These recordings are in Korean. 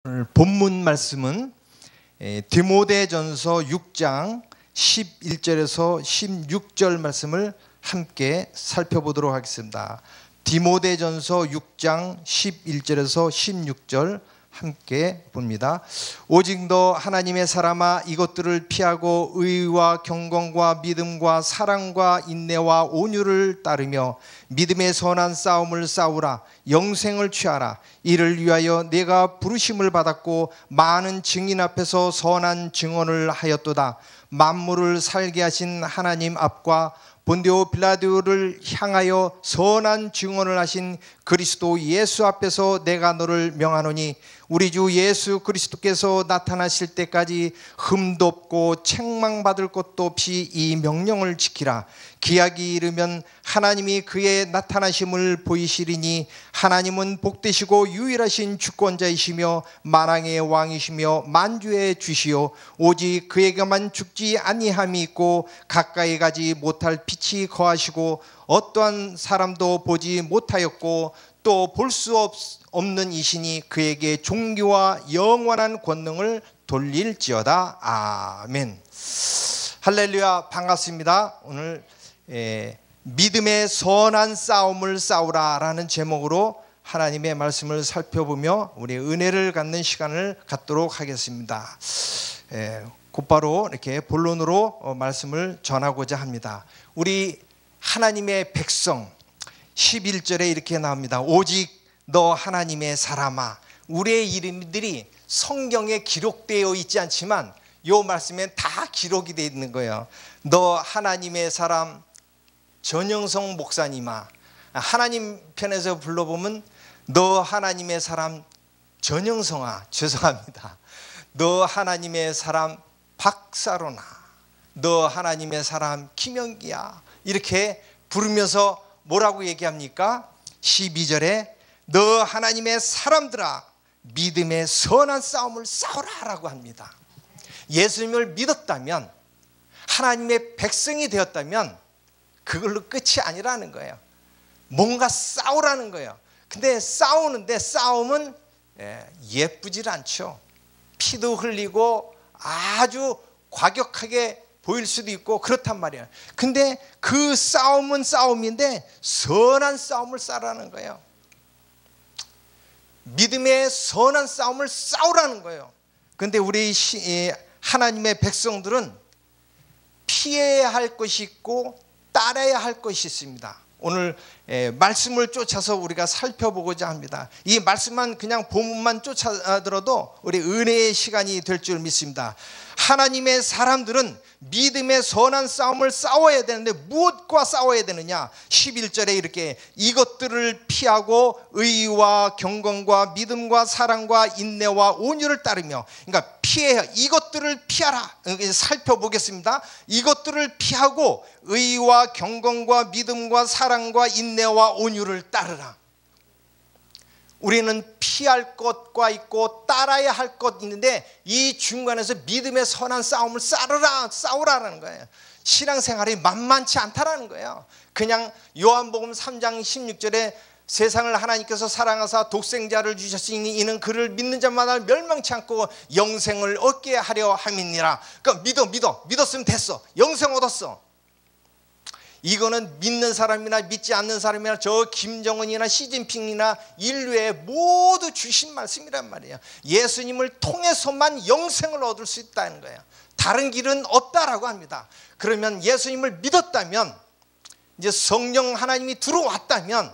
오늘 본문 말씀은 디모데전서 6장 11절에서 16절 말씀을 함께 살펴보도록 하겠습니다. 디모데전서 6장 11절에서 16절 함께 봅니다. 오직 너 하나님의 사람아, 이것들을 피하고 의와 경건과 믿음과 사랑과 인내와 온유를 따르며 믿음의 선한 싸움을 싸우라. 영생을 취하라. 이를 위하여 내가 부르심을 받았고 많은 증인 앞에서 선한 증언을 하였도다. 만물을 살게 하신 하나님 앞과 본디오 빌라도를 향하여 선한 증언을 하신 그리스도 예수 앞에서 내가 너를 명하노니, 우리 주 예수 그리스도께서 나타나실 때까지 흠도 없고 책망받을 것도 없이 이 명령을 지키라. 기약이 이르면 하나님이 그의 나타나심을 보이시리니, 하나님은 복되시고 유일하신 주권자이시며 만왕의 왕이시며 만주의 주시오. 오직 그에게만 죽지 아니함이 있고 가까이 가지 못할 빛이 거하시고 어떠한 사람도 보지 못하였고 또 볼 수 없는 이시니 그에게 존귀와 영원한 권능을 돌릴지어다. 아멘. 할렐루야. 반갑습니다. 오늘 믿음의 선한 싸움을 싸우라 라는 제목으로 하나님의 말씀을 살펴보며 우리 은혜를 갖는 시간을 갖도록 하겠습니다. 곧바로 이렇게 본론으로 말씀을 전하고자 합니다. 우리 하나님의 백성 11절에 이렇게 나옵니다. 오직 너 하나님의 사람아. 우리의 이름들이 성경에 기록되어 있지 않지만 이 말씀에 다 기록이 되어 있는 거예요. 너 하나님의 사람 전영성 목사님아. 하나님 편에서 불러보면 너 하나님의 사람 전영성아. 죄송합니다. 너 하나님의 사람 박사로나. 너 하나님의 사람 김영기야. 이렇게 부르면서 뭐라고 얘기합니까? 12절에 너 하나님의 사람들아, 믿음의 선한 싸움을 싸우라 라고 합니다. 예수님을 믿었다면, 하나님의 백성이 되었다면 그걸로 끝이 아니라는 거예요. 뭔가 싸우라는 거예요. 근데 싸우는데 싸움은 예쁘질 않죠. 피도 흘리고 아주 과격하게 보일 수도 있고 그렇단 말이에요. 근데 그 싸움은 싸움인데 선한 싸움을 싸라는 거예요. 믿음의 선한 싸움을 싸우라는 거예요. 근데 우리 하나님의 백성들은 피해야 할 것이 있고 따라야 할 것이 있습니다. 오늘 말씀을 쫓아서 우리가 살펴보고자 합니다. 이 말씀만 그냥 본문만 쫓아들어도 우리 은혜의 시간이 될 줄 믿습니다. 하나님의 사람들은 믿음의 선한 싸움을 싸워야 되는데 무엇과 싸워야 되느냐? 11절에 이렇게 이것들을 피하고 의와 경건과 믿음과 사랑과 인내와 온유를 따르며, 그러니까 피해야, 이것들을 피하라. 살펴보겠습니다. 이것들을 피하고 의와 경건과 믿음과 사랑과 인내와 온유를 따르라. 우리는 피할 것과 있고 따라야 할 것 있는데 이 중간에서 믿음의 선한 싸움을 싸우라는 거예요. 신앙생활이 만만치 않다라는 거예요. 그냥 요한복음 3장 16절에 세상을 하나님께서 사랑하사 독생자를 주셨으니 이는 그를 믿는 자마다 멸망치 않고 영생을 얻게 하려 함이니라. 그러니까 믿었으면 됐어. 영생 얻었어. 이거는 믿는 사람이나 믿지 않는 사람이나 저 김정은이나 시진핑이나 인류에 모두 주신 말씀이란 말이에요. 예수님을 통해서만 영생을 얻을 수 있다는 거예요. 다른 길은 없다라고 합니다. 그러면 예수님을 믿었다면, 이제 성령 하나님이 들어왔다면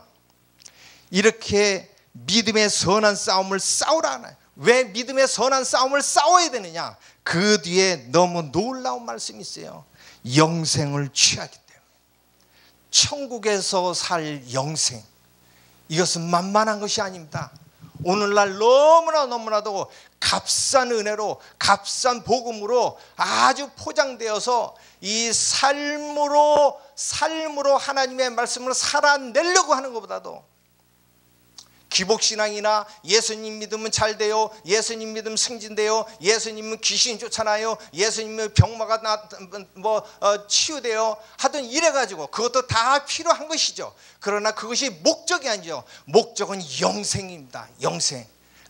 이렇게 믿음의 선한 싸움을 싸우라. 왜 믿음의 선한 싸움을 싸워야 되느냐? 그 뒤에 너무 놀라운 말씀이 있어요. 영생을 취하기 때문에. 천국에서 살 영생, 이것은 만만한 것이 아닙니다. 오늘날 너무나도 값싼 은혜로, 값싼 복음으로 아주 포장되어서 이 삶으로 하나님의 말씀을 살아내려고 하는 것보다도 기복신앙이나 예수님 믿으면 잘 돼요, 예수님 믿으면 승진돼요, 예수님은 귀신 쫓아나요, 예수님은 병마가 치유돼요 하든 이래가지고 그것도 다 필요한 것이죠. 그러나 그것이 목적이 아니죠. 목적은 영생입니다. 영생.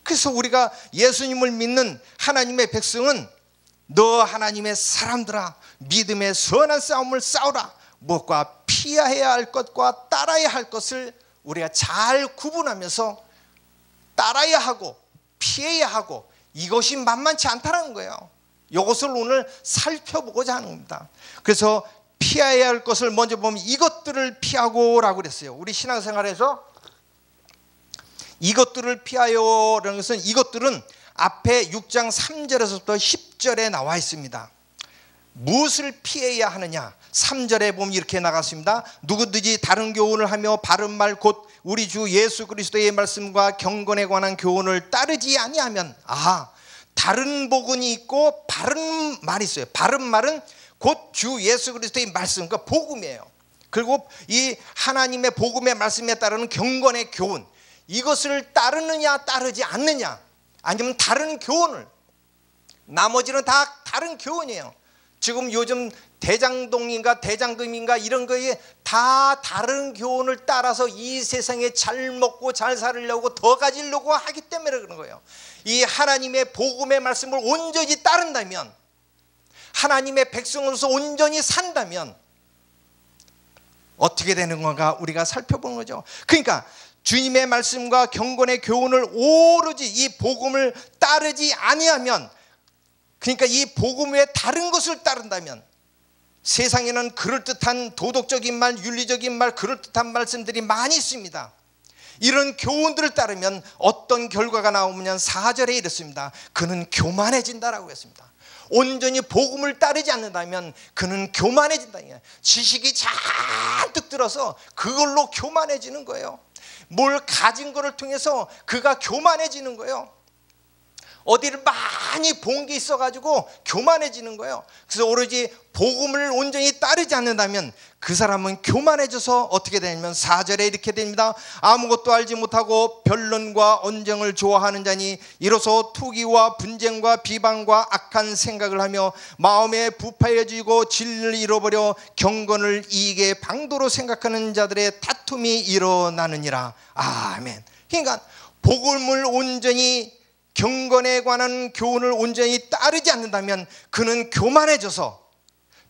그래서 우리가 예수님을 믿는 하나님의 백성은 너 하나님의 사람들아 믿음의 선한 싸움을 싸우라. 무엇과 피해야 할 것과 따라야 할 것을 우리가 잘 구분하면서 따라야 하고 피해야 하고 이것이 만만치 않다는 거예요. 이것을 오늘 살펴보고자 하는 겁니다. 그래서 피해야 할 것을 먼저 보면 이것들을 피하고라고 그랬어요. 우리 신앙생활에서 이것들을 피하여라는 것은 이것들은 앞에 6장 3절에서부터 10절에 나와 있습니다. 무엇을 피해야 하느냐? 3절에 보면 이렇게 나갔습니다. 누구든지 다른 교훈을 하며 바른 말 곧 우리 주 예수 그리스도의 말씀과 경건에 관한 교훈을 따르지 아니하면, 다른 복음이 있고 바른 말이 있어요. 바른 말은 곧 주 예수 그리스도의 말씀, 그러니까 복음이에요. 그리고 이 하나님의 복음의 말씀에 따르는 경건의 교훈, 이것을 따르느냐 따르지 않느냐, 아니면 다른 교훈을, 나머지는 다 다른 교훈이에요. 지금 요즘 대장동인가 대장금인가 이런 거에 다 다른 교훈을 따라서 이 세상에 잘 먹고 잘 살려고 더 가지려고 하기 때문에 그런 거예요. 이 하나님의 복음의 말씀을 온전히 따른다면, 하나님의 백성으로서 온전히 산다면 어떻게 되는 건가 우리가 살펴보는 거죠. 그러니까 주님의 말씀과 경건의 교훈을 오로지 이 복음을 따르지 아니하면, 그러니까 이 복음 외에 다른 것을 따른다면, 세상에는 그럴듯한 도덕적인 말, 윤리적인 말, 그럴듯한 말씀들이 많이 있습니다. 이런 교훈들을 따르면 어떤 결과가 나오면 4절에 이렇습니다. 그는 교만해진다라고 했습니다. 온전히 복음을 따르지 않는다면 그는 교만해진다. 지식이 잔뜩 들어서 그걸로 교만해지는 거예요. 뭘 가진 거를 통해서 그가 교만해지는 거예요. 어디를 많이 본 게 있어가지고 교만해지는 거예요. 그래서 오로지 복음을 온전히 따르지 않는다면 그 사람은 교만해져서 어떻게 되냐면 4절에 이렇게 됩니다. 아무것도 알지 못하고 변론과 언쟁을 좋아하는 자니 이로써 투기와 분쟁과 비방과 악한 생각을 하며 마음에 부패해지고 진리를 잃어버려 경건을 이익의 방도로 생각하는 자들의 다툼이 일어나느니라. 아멘. 그러니까 복음을 온전히, 경건에 관한 교훈을 온전히 따르지 않는다면 그는 교만해져서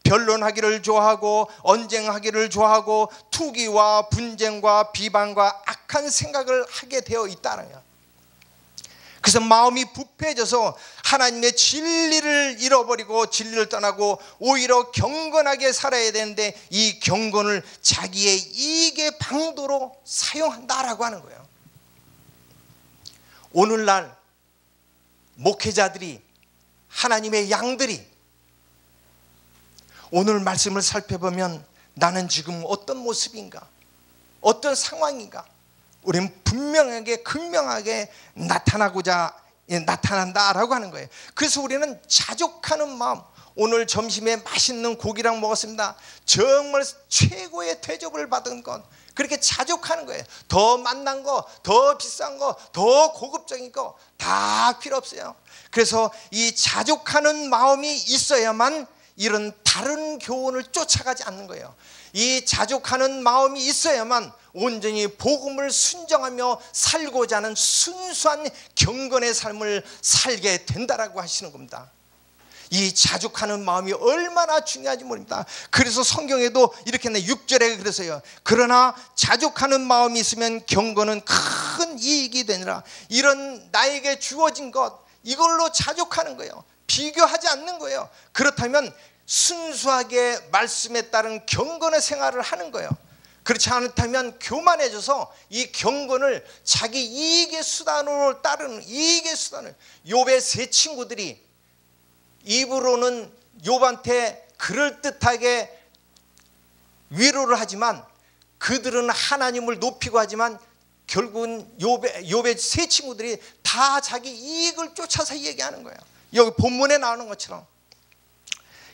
변론하기를 좋아하고 언쟁하기를 좋아하고 투기와 분쟁과 비방과 악한 생각을 하게 되어 있다는 거예요. 그래서 마음이 부패해져서 하나님의 진리를 잃어버리고 진리를 떠나고 오히려 경건하게 살아야 되는데 이 경건을 자기의 이익의 방도로 사용한다라고 하는 거예요. 오늘날 목회자들이, 하나님의 양들이 오늘 말씀을 살펴보면 나는 지금 어떤 모습인가, 어떤 상황인가, 우리는 분명하게 극명하게 나타난다라고 하는 거예요. 그래서 우리는 자족하는 마음, 오늘 점심에 맛있는 고기랑 먹었습니다. 정말 최고의 대접을 받은 것, 그렇게 자족하는 거예요. 더 맛난 거, 더 비싼 거, 더 고급적인 거 다 필요 없어요. 그래서 이 자족하는 마음이 있어야만 이런 다른 교훈을 쫓아가지 않는 거예요. 이 자족하는 마음이 있어야만 온전히 복음을 순정하며 살고자 하는 순수한 경건의 삶을 살게 된다라고 하시는 겁니다. 이 자족하는 마음이 얼마나 중요한지 모릅니다. 그래서 성경에도 이렇게 6절에 그랬어요. 그러나 자족하는 마음이 있으면 경건은 큰 이익이 되니라. 이런 나에게 주어진 것, 이걸로 자족하는 거예요. 비교하지 않는 거예요. 그렇다면 순수하게 말씀에 따른 경건의 생활을 하는 거예요. 그렇지 않다면 교만해져서 이 경건을 자기 이익의 수단으로 따르는, 이익의 수단을, 욥의 세 친구들이 입으로는 욥한테 그럴듯하게 위로를 하지만 그들은 하나님을 높이고 하지만 결국은 욥의 세 친구들이 다 자기 이익을 쫓아서 얘기하는 거예요. 여기 본문에 나오는 것처럼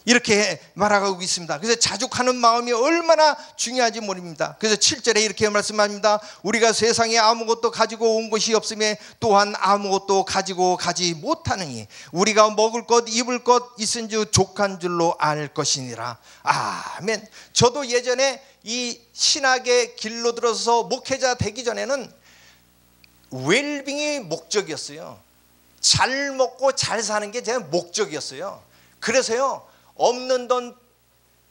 이렇게 말하고 있습니다. 그래서 자족하는 마음이 얼마나 중요한지 모릅니다. 그래서 7절에 이렇게 말씀합니다. 우리가 세상에 아무것도 가지고 온 것이 없음에 또한 아무것도 가지고 가지 못하느니 우리가 먹을 것 입을 것 있은즉 족한 줄로 알 것이니라. 아멘. 저도 예전에 이 신학의 길로 들어서 목회자 되기 전에는 웰빙이 목적이었어요. 잘 먹고 잘 사는 게 제 목적이었어요. 그래서요, 없는 돈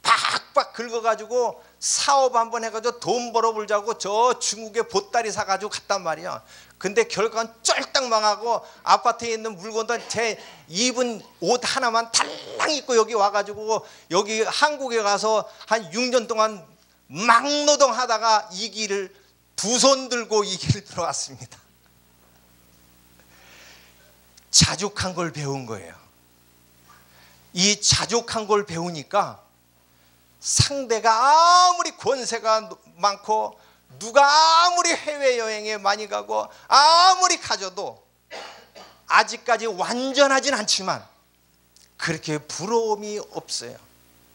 박박 긁어가지고 사업 한번 해가지고 돈 벌어보자고 저 중국에 보따리 사가지고 갔단 말이야. 근데 결과는 쫄딱 망하고 아파트에 있는 물건도 제 입은 옷 하나만 달랑 입고 여기 와가지고 여기 한국에 가서 한 6년 동안 막노동 하다가 이 길을 두 손 들고 이 길을 들어왔습니다. 자족한 걸 배운 거예요. 이 자족한 걸 배우니까 상대가 아무리 권세가 많고 누가 아무리 해외여행에 많이 가고 아무리 가져도 아직까지 완전하진 않지만 그렇게 부러움이 없어요.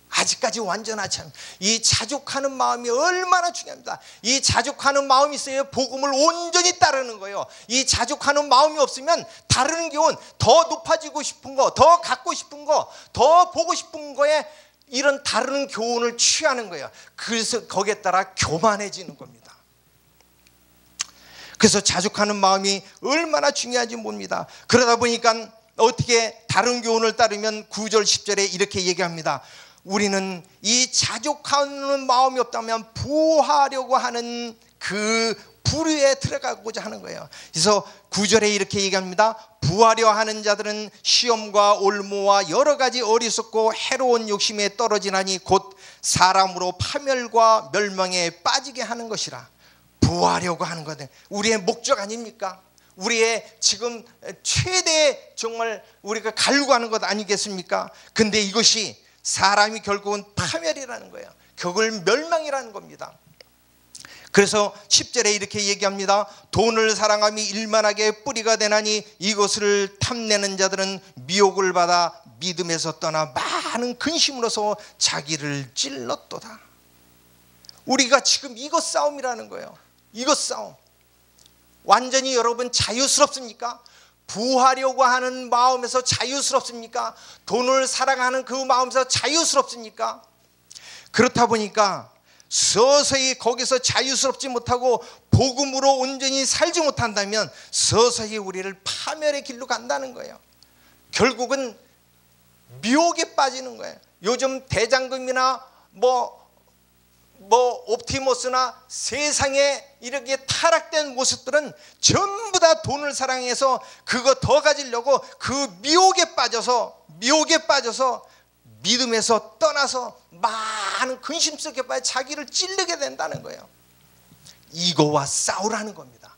아직까지 완전하지 않아요. 이 자족하는 마음이 얼마나 중요합니다. 이 자족하는 마음이 있어야 복음을 온전히 따르는 거예요. 이 자족하는 마음이 없으면 다른 교훈, 더 높아지고 싶은 거, 더 갖고 싶은 거, 더 보고 싶은 거에 이런 다른 교훈을 취하는 거예요. 그래서 거기에 따라 교만해지는 겁니다. 그래서 자족하는 마음이 얼마나 중요한지 봅니다. 그러다 보니까 어떻게 다른 교훈을 따르면 9절 10절에 이렇게 얘기합니다. 우리는 이 자족하는 마음이 없다면 부하려고 하는 그 부류에 들어가고자 하는 거예요. 그래서 9절에 이렇게 얘기합니다. 부하려 하는 자들은 시험과 올무와 여러 가지 어리석고 해로운 욕심에 떨어지나니 곧 사람으로 파멸과 멸망에 빠지게 하는 것이라. 부하려고 하는 것은 우리의 목적 아닙니까? 우리의 지금 최대 정말 우리가 가려고 하는 것 아니겠습니까? 근데 이것이 사람이 결국은 파멸이라는 거예요. 결국은 멸망이라는 겁니다. 그래서 10절에 이렇게 얘기합니다. 돈을 사랑함이 일만하게 뿌리가 되나니 이것을 탐내는 자들은 미혹을 받아 믿음에서 떠나 많은 근심으로서 자기를 찔렀도다. 우리가 지금 이것 싸움이라는 거예요. 이것 싸움. 완전히 여러분 자유스럽습니까? 부하려고 하는 마음에서 자유스럽습니까? 돈을 사랑하는 그 마음에서 자유스럽습니까? 그렇다 보니까 서서히 거기서 자유스럽지 못하고 복음으로 온전히 살지 못한다면 서서히 우리를 파멸의 길로 간다는 거예요. 결국은 미혹에 빠지는 거예요. 요즘 대장금이나 옵티머스나 세상에 이렇게 타락된 모습들은 전부 다 돈을 사랑해서 그거 더 가지려고 그 미혹에 빠져서 믿음에서 떠나서 많은 근심 속에 빠져 자기를 찔르게 된다는 거예요. 이거와 싸우라는 겁니다.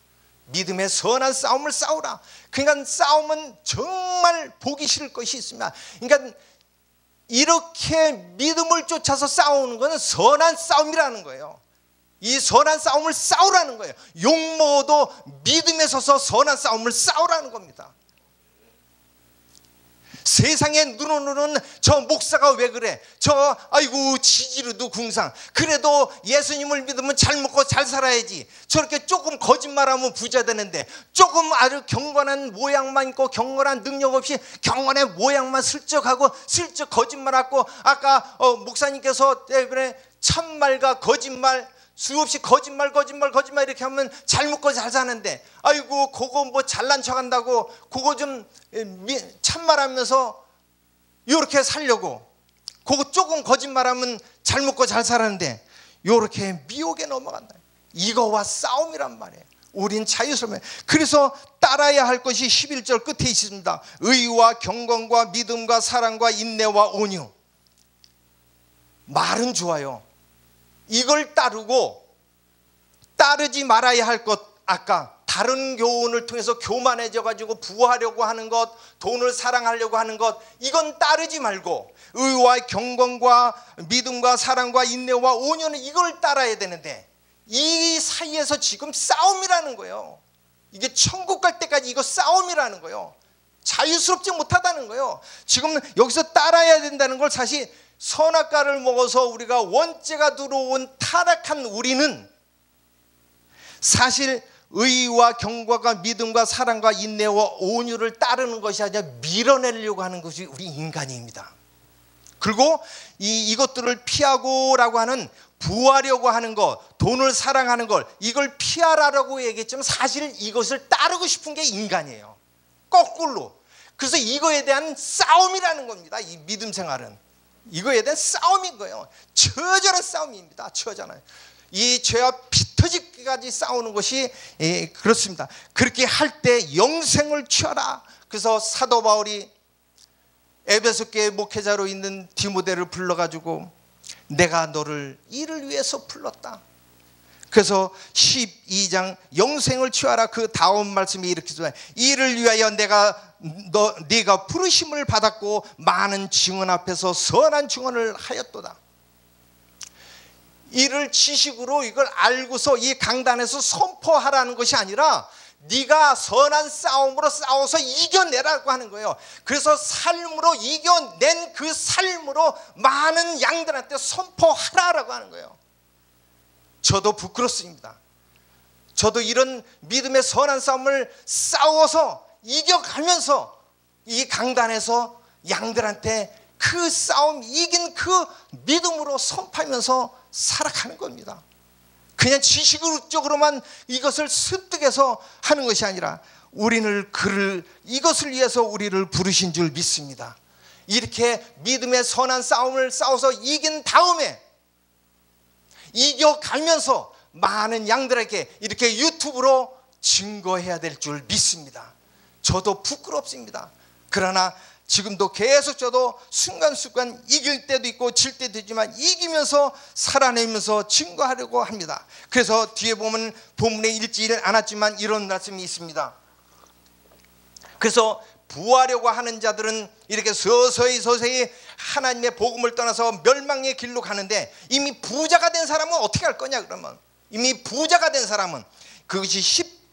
믿음의 선한 싸움을 싸우라. 그러니까 싸움은 정말 보기 싫을 것이 있습니다. 그러니까 이렇게 믿음을 쫓아서 싸우는 것은 선한 싸움이라는 거예요. 이 선한 싸움을 싸우라는 거예요. 용모도 믿음에 서서 선한 싸움을 싸우라는 겁니다. 세상의 눈으로는 저 목사가 왜 그래? 아이고 지지르도 궁상. 그래도 예수님을 믿으면 잘 먹고 잘 살아야지. 저렇게 조금 거짓말하면 부자 되는데 조금 아주 경건한 모양만 있고 경건한 능력 없이 경건의 모양만 슬쩍하고 슬쩍 거짓말하고 아까 목사님께서 그래 참말과 거짓말 수없이 거짓말 이렇게 하면 잘 먹고 잘 사는데 아이고 그거 뭐 잘난 척한다고 그거 좀 참말하면서 이렇게 살려고 그거 조금 거짓말하면 잘 먹고 잘 살았는데 이렇게 미혹에 넘어간다. 이거와 싸움이란 말이에요. 우린 자유스러워요. 그래서 따라야 할 것이 11절 끝에 있습니다. 의와 경건과 믿음과 사랑과 인내와 온유. 말은 좋아요. 이걸 따르지 말아야 할 것, 아까 다른 교훈을 통해서 교만해져 가지고 부하려고 하는 것, 돈을 사랑하려고 하는 것, 이건 따르지 말고 의와 경건과 믿음과 사랑과 인내와 온유는 이걸 따라야 되는데 이 사이에서 지금 싸움이라는 거예요. 이게 천국 갈 때까지 이거 싸움이라는 거예요. 자유스럽지 못하다는 거예요. 지금 여기서 따라야 된다는 걸 사실 선악과를 먹어서 우리가 원죄가 들어온 타락한 우리는 사실 의와 경과가 믿음과 사랑과 인내와 온유를 따르는 것이 아니라 밀어내려고 하는 것이 우리 인간입니다. 그리고 이것들을 피하고라고 하는 부하려고 하는 것, 돈을 사랑하는 것, 이걸 피하라고 얘기했지만 사실 이것을 따르고 싶은 게 인간이에요. 거꾸로. 그래서 이거에 대한 싸움이라는 겁니다. 이 믿음 생활은 이거에 대한 싸움인 거예요. 처절한 싸움입니다. 처절한. 이 죄와 피 터지기까지 싸우는 것이 그렇습니다. 그렇게 할 때 영생을 취하라. 그래서 사도 바울이 에베소 교회 목회자로 있는 디모데를 불러가지고 내가 너를 이를 위해서 불렀다. 그래서 12장 영생을 취하라. 그 다음 말씀이 이렇게 써요. 이를 위하여 네가 부르심을 받았고 많은 증언 앞에서 선한 증언을 하였도다. 이를 지식으로 이걸 알고서 이 강단에서 선포하라는 것이 아니라 네가 선한 싸움으로 싸워서 이겨내라고 하는 거예요. 그래서 삶으로 이겨낸 그 삶으로 많은 양들한테 선포하라라고 하는 거예요. 저도 부끄럽습니다. 저도 이런 믿음의 선한 싸움을 싸워서 이겨가면서 이 강단에서 양들한테 그 싸움 이긴 그 믿음으로 선포하면서 살아가는 겁니다. 그냥 지식적으로만 이것을 습득해서 하는 것이 아니라 우리는 이것을 위해서 우리를 부르신 줄 믿습니다. 이렇게 믿음의 선한 싸움을 싸워서 이긴 다음에 이겨가면서 많은 양들에게 이렇게 유튜브로 증거해야 될 줄 믿습니다. 저도 부끄럽습니다. 그러나 지금도 계속 저도 순간순간 이길 때도 있고 질 때도 있지만 이기면서 살아내면서 증거하려고 합니다. 그래서 뒤에 보면 본문에 읽지를 않았지만 이런 말씀이 있습니다. 그래서 부하려고 하는 자들은 이렇게 서서히 하나님의 복음을 떠나서 멸망의 길로 가는데 이미 부자가 된 사람은 어떻게 할 거냐 그러면 이미 부자가 된 사람은 그것이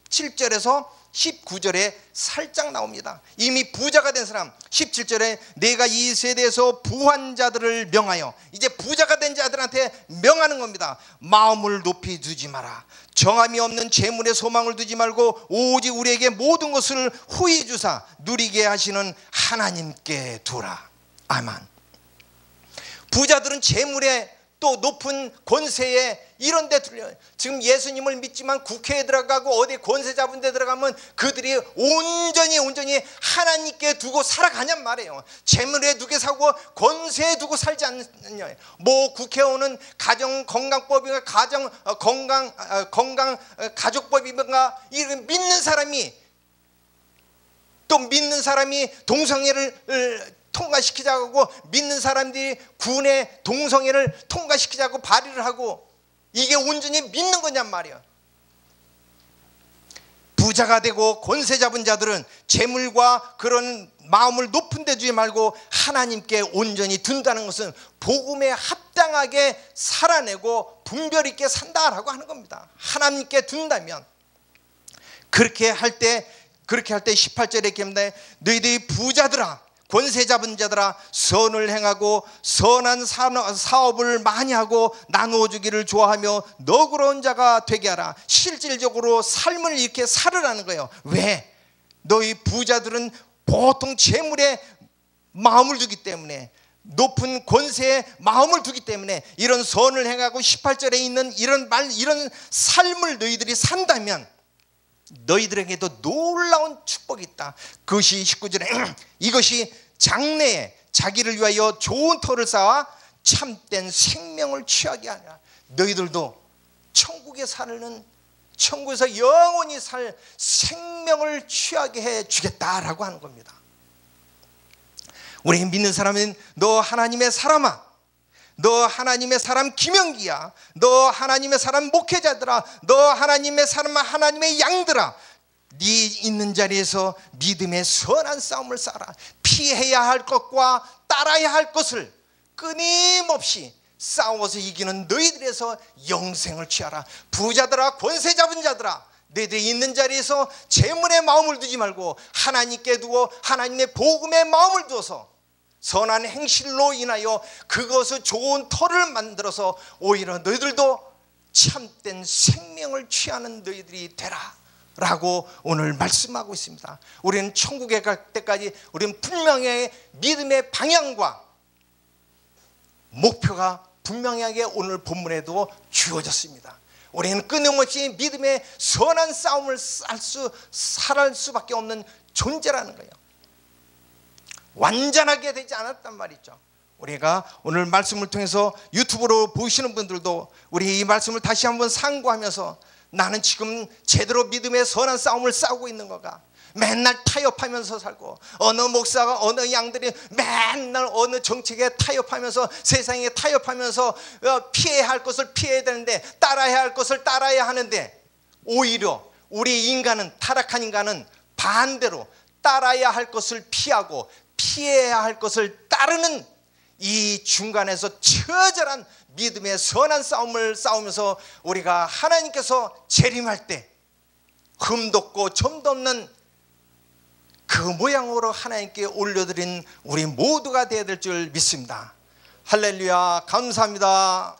17절에서 19절에 살짝 나옵니다. 이미 부자가 된 사람 17절에 내가 이 세대에서 부한 자들을 명하여 이제 부자가 된 자들한테 명하는 겁니다. 마음을 높이 두지 마라. 정함이 없는 재물에 소망을 두지 말고 오직 우리에게 모든 것을 후히 주사 누리게 하시는 하나님께 두라. 아멘. 부자들은 재물에 또 높은 권세에 이런 데 들려요. 지금 예수님을 믿지만 국회에 들어가고 어디 권세 잡은 데 들어가면 그들이 온전히 하나님께 두고 살아가냔 말이에요. 재물에 두게 사고 권세에 두고 살지 않느냐. 뭐 국회의원은 가정건강법인가 가족법인가 이런 믿는 사람이 또 믿는 사람이 동성애를 통과시키자고 믿는 사람들이 군의 동성애를 통과시키자고 발의를 하고 이게 온전히 믿는 거냔 말이야. 부자가 되고 권세 잡은 자들은 재물과 그런 마음을 높은 데 두지 말고 하나님께 온전히 둔다는 것은 복음에 합당하게 살아내고 분별 있게 산다라고 하는 겁니다. 하나님께 둔다면 그렇게 할 때 18절에 이렇게 합니다. 너희들이 부자들아 권세 잡은 자들아 선을 행하고 선한 사업을 많이 하고 나누어 주기를 좋아하며 너그러운 자가 되게 하라. 실질적으로 삶을 이렇게 살으라는 거예요. 왜? 너희 부자들은 보통 재물에 마음을 두기 때문에 높은 권세에 마음을 두기 때문에 이런 선을 행하고 18절에 있는 이런 삶을 너희들이 산다면 너희들에게도 놀라운 축복이 있다. 그것이 19절에 이것이 장래에 자기를 위하여 좋은 터를 쌓아 참된 생명을 취하게 하냐. 너희들도 천국에서 영원히 살 생명을 취하게 해주겠다라고 하는 겁니다. 우리 믿는 사람은 너 하나님의 사람아, 너 하나님의 사람 김영기야, 너 하나님의 사람 목회자들아, 너 하나님의 사람 하나님의 양들아, 네 있는 자리에서 믿음의 선한 싸움을 싸라. 피해야 할 것과 따라야 할 것을 끊임없이 싸워서 이기는 너희들에서 영생을 취하라. 부자들아 권세 잡은 자들아 너희들이 있는 자리에서 재물에 마음을 두지 말고 하나님께 두고 하나님의 복음에 마음을 두어서 선한 행실로 인하여 그것을 좋은 터를 만들어서 오히려 너희들도 참된 생명을 취하는 너희들이 되라 라고 오늘 말씀하고 있습니다. 우리는 천국에 갈 때까지 우리는 분명히 믿음의 방향과 목표가 분명하게 오늘 본문에도 주어졌습니다. 우리는 끊임없이 믿음의 선한 싸움을 살 수밖에 없는 존재라는 거예요. 완전하게 되지 않았단 말이죠. 우리가 오늘 말씀을 통해서 유튜브로 보시는 분들도 우리 이 말씀을 다시 한번 상고하면서 나는 지금 제대로 믿음의 선한 싸움을 싸우고 있는 거가, 맨날 타협하면서 살고 어느 목사가 어느 양들이 맨날 어느 정책에 타협하면서 세상에 타협하면서 피해야 할 것을 피해야 되는데 따라야 할 것을 따라야 하는데, 오히려 우리 인간은, 타락한 인간은 반대로 따라야 할 것을 피하고 피해야 할 것을 따르는 이 중간에서 처절한 믿음의 선한 싸움을 싸우면서 우리가 하나님께서 재림할 때 흠도 없고 점도 없는 그 모양으로 하나님께 올려드린 우리 모두가 되어야 될 줄 믿습니다. 할렐루야, 감사합니다.